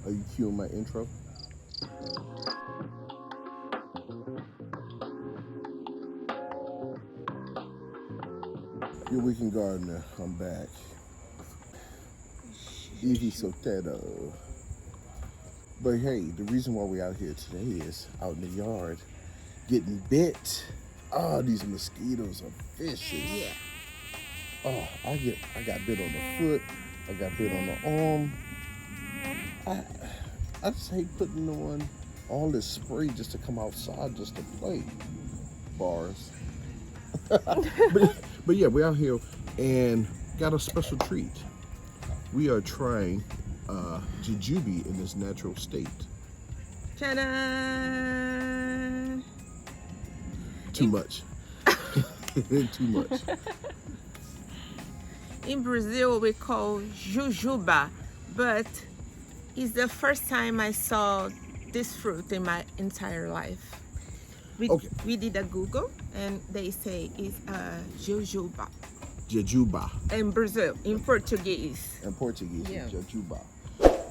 Are you cueing my intro? Your Weekend Gardener, I'm back. Easy Sotero. But hey, the reason why we're out here today is out in the yard getting bit. Oh, these mosquitoes are vicious. Yeah. Oh, I got bit on the foot. I got bit on the arm. I just hate putting on all this spray just to come outside just to play. Bars. but yeah, we're out here and got a special treat. We are trying jujube in its natural state. Ta-da! Too much. Too much. In Brazil, we call jujuba, but it's the first time I saw this fruit in my entire life. We did a Google, and they say it's jujuba. Jujuba. In Brazil, in Portuguese. In Portuguese, Yeah. jujuba.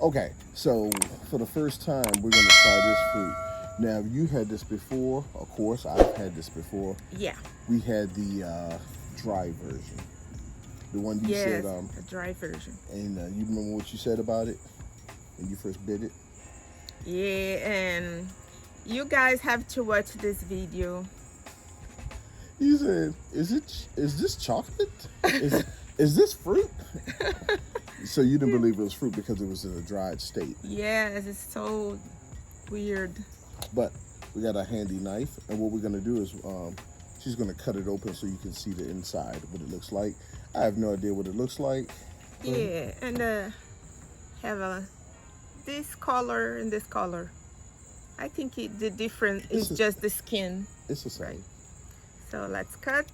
Okay, so for the first time, we're gonna try this fruit. Now, you had this before. Of course, I've had this before. Yeah. We had the dry version. The one you said. The dry version. And you remember what you said about it when you first bit it? Yeah, and you guys have to watch this video. You said, "Is this chocolate? Is this fruit?" So you didn't believe it was fruit because it was in a dried state. Yes, it's so weird. But we got a handy knife, and what we're gonna do is she's gonna cut it open so you can see the inside, what it looks like. I have no idea what it looks like. Yeah, and have this color and this color. I think the difference is just the skin. It's the same. Right. So let's cut.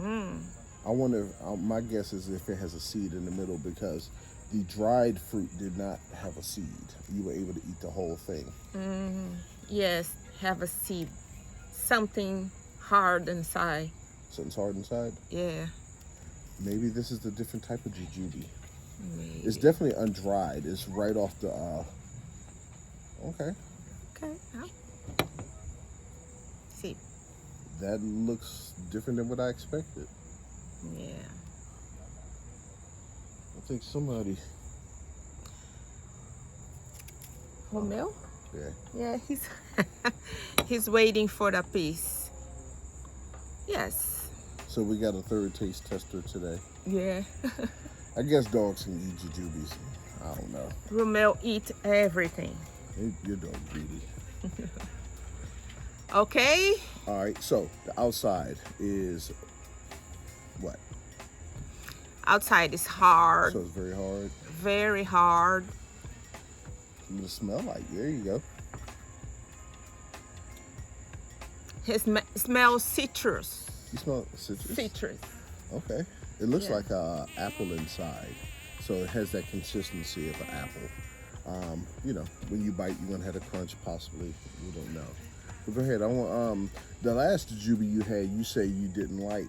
I wonder, my guess is if it has a seed in the middle, because the dried fruit did not have a seed. You were able to eat the whole thing. Yes, have a seed. Something hard inside. Something's hard inside? Yeah. Maybe this is the different type of jujube. Maybe. It's definitely undried. It's right off the, okay. Okay. See. That looks different than what I expected. Yeah. I think somebody... Romeo? Yeah. Yeah, he's he's waiting for the piece. Yes. So we got a third taste tester today. Yeah. I guess dogs can eat jujubes. I don't know. Romeo eat everything. Your dog greedy. Okay. All right, so the outside is what? Outside is hard. So it's very hard. Very hard. What does it smell like? There you go. It smells citrus. You smell citrus? Citrus. Okay. It looks Yeah. like an apple inside. So it has that consistency of an apple. You know, when you bite, you're gonna have a crunch possibly. We don't know. But go ahead. I want the last jujube you had, you say you didn't like.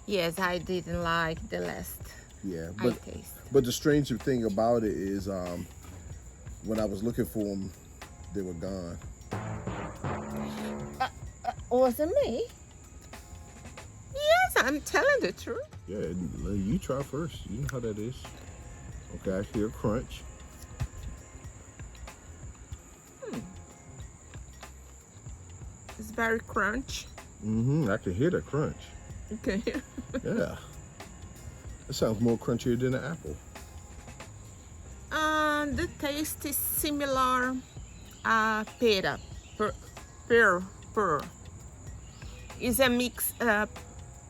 Yes, I didn't like the last. Yeah, I taste. but the strange thing about it is when I was looking for them, they were gone. Wasn't me? Yes, I'm telling the truth. Yeah, you try first. You know how that is. Okay, I hear a crunch. It's very crunch. I can hear the crunch. Okay. Yeah. It sounds more crunchier than an apple. The taste is similar pera. Pear. It's a mix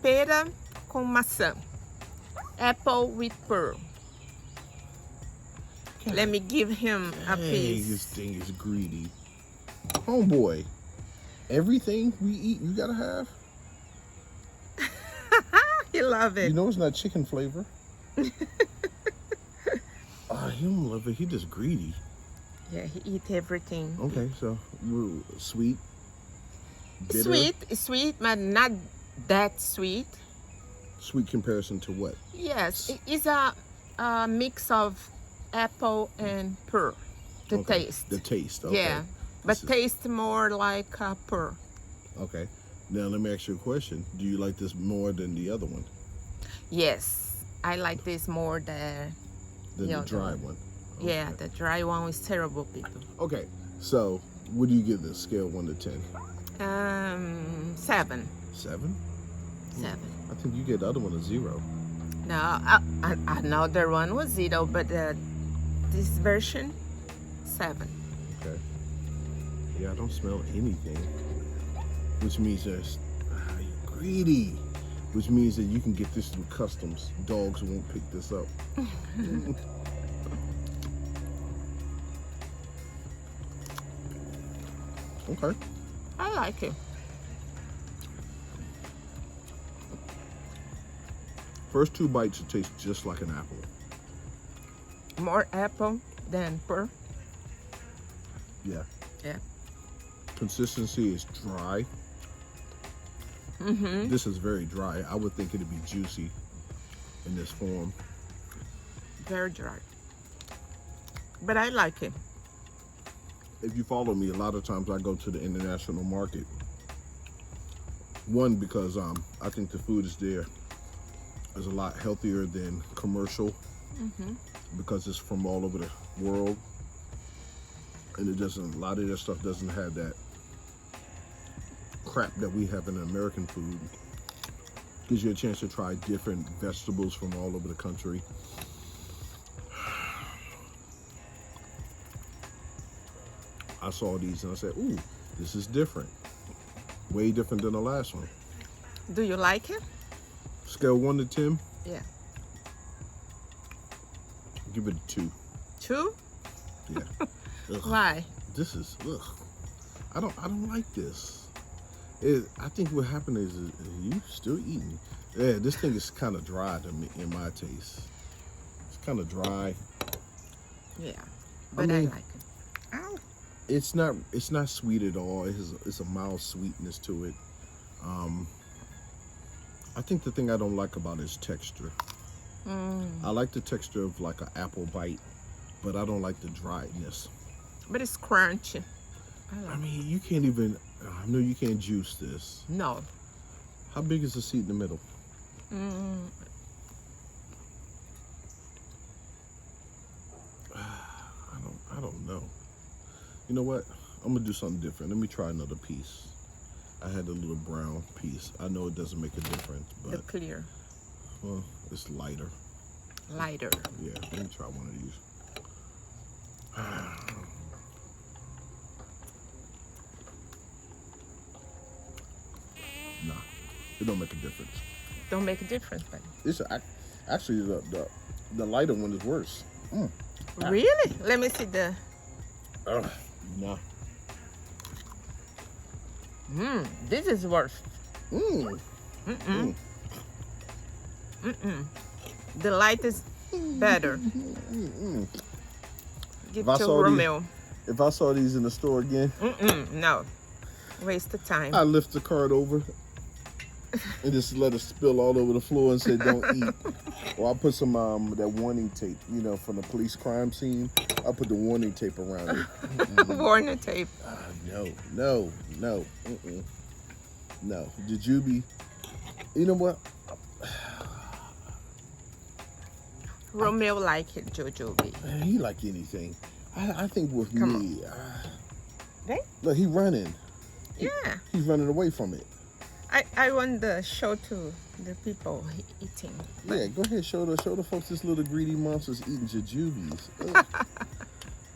pera com maçã. Apple with pear. Let me give him a piece. This thing is greedy. Homeboy, everything we eat, you gotta have. He love it. You know it's not chicken flavor. He don't love it. He just greedy. Yeah, he eat everything. Okay, so you sweet, bitter. Sweet, but not that sweet. Sweet comparison to what? Yes, it is a mix of apple and pear. The Okay. taste. The taste. Okay. Yeah, but This is- taste more like pear. Okay. Now let me ask you a question. Do you like this more than the other one? Yes, I like this more than Than the the other dry one. one? Yeah, Okay. the dry one was terrible, people. Okay. So what do you give this scale 1 to 10? 7. 7? 7. I think you get the other one a 0. No, another one was 0, but this version, 7. Okay. Yeah, I don't smell anything. Which means there's greedy. Which means that you can get this through customs. Dogs won't pick this up. Okay. I like it. First 2 bites, it tastes just like an apple. More apple than pear. Yeah. Yeah. Consistency is dry. Mm-hmm. This is very dry. I would think it'd be juicy in this form. Very dry. But I like it. If you follow me, a lot of times I go to the international market. One, because I think the food is there is a lot healthier than commercial, because it's from all over the world, and it doesn't. A lot of their stuff doesn't have that crap that we have in American food. Gives you a chance to try different vegetables from all over the country. I saw these and I said, ooh, this is different. Way different than the last one. Do you like it? Scale 1 to 10, Yeah. give it a 2. 2? Yeah. Ugh, Why? this is, ugh. I don't like this. I think what happened is you still eating. Yeah, this thing is kind of dry to me in my taste. It's kind of dry. Yeah. But I mean- like it. Ow. It's not sweet at all. It's a mild sweetness to it. I think the thing I don't like about it is texture. I like the texture of like an apple bite, but I don't like the dryness. But it's crunchy. I mean, you can't even, I know you can't juice this. No. How big is the seed in the middle? I don't know. You know what? I'm gonna do something different. Let me try another piece. I had a little brown piece. I know it doesn't make a difference, The but clear. well, it's lighter. Lighter. Yeah, let me try one of these. Nah, it don't make a difference. Don't make a difference, buddy. It's actually the lighter one is worse. Really? Let me see the. Nah. This is worse. The light is better. Give If I to saw these- Romeo. If I saw these in the store again, No. Waste of time. I lift the cart over and just let it spill all over the floor and say, "Don't eat." Or I put some that warning tape, you know, from the police crime scene. I put the warning tape around it. Warning tape. No. Jujube. You know what? Romeo like it, Jujube. Man, he like anything. I think with Come me, Right? look, he running. Yeah. He's running away from it. I want the show to the people eating. Yeah, go ahead, show the folks this little greedy monster's eating jujubes. Ugh.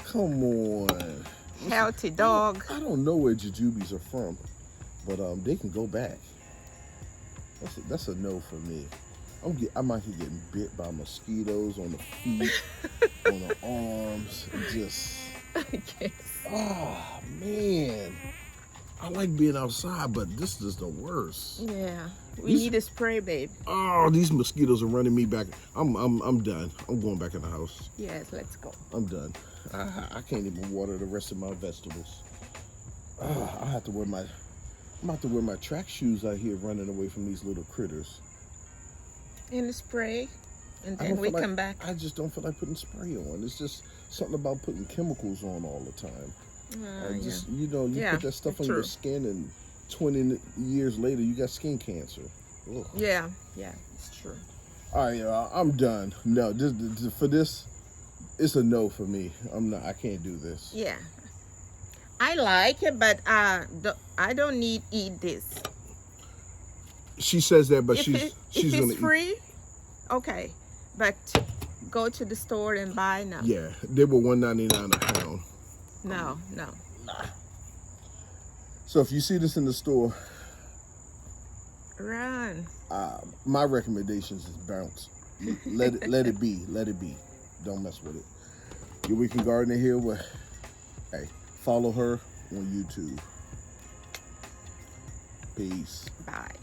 Come on. Healthy dog. I don't know where jujubes are from, but they can go back. That's a no for me. I might be getting bit by mosquitoes on the feet, on the arms, and just Yes. oh man. I like being outside, but this is the worst. Yeah. We need a spray, babe. Oh, these mosquitoes are running me back. I'm done. I'm going back in the house. Yes, let's go. I'm done. I can't even water the rest of my vegetables. I have to wear my I'm about to wear my track shoes out here running away from these little critters. And the spray. and I then don't we feel like, come back. I just don't feel like putting spray on. It's just something about putting chemicals on all the time. Just you know, you put that stuff on your skin, and 20 years later, you got skin cancer. Ugh. Yeah, it's true. All right, I'm done. No, for this, it's a no for me. I can't do this. Yeah, I like it, but I don't need eat this. She says that, but if she's it's gonna free, eat. okay, but go to the store and buy. No. Yeah, they were $1.99 a pound. No. So if you see this in the store, Run. My recommendations is bounce. Let it be. Don't mess with it. Your Weekend Gardener here. Hey, follow her on YouTube. Peace. Bye.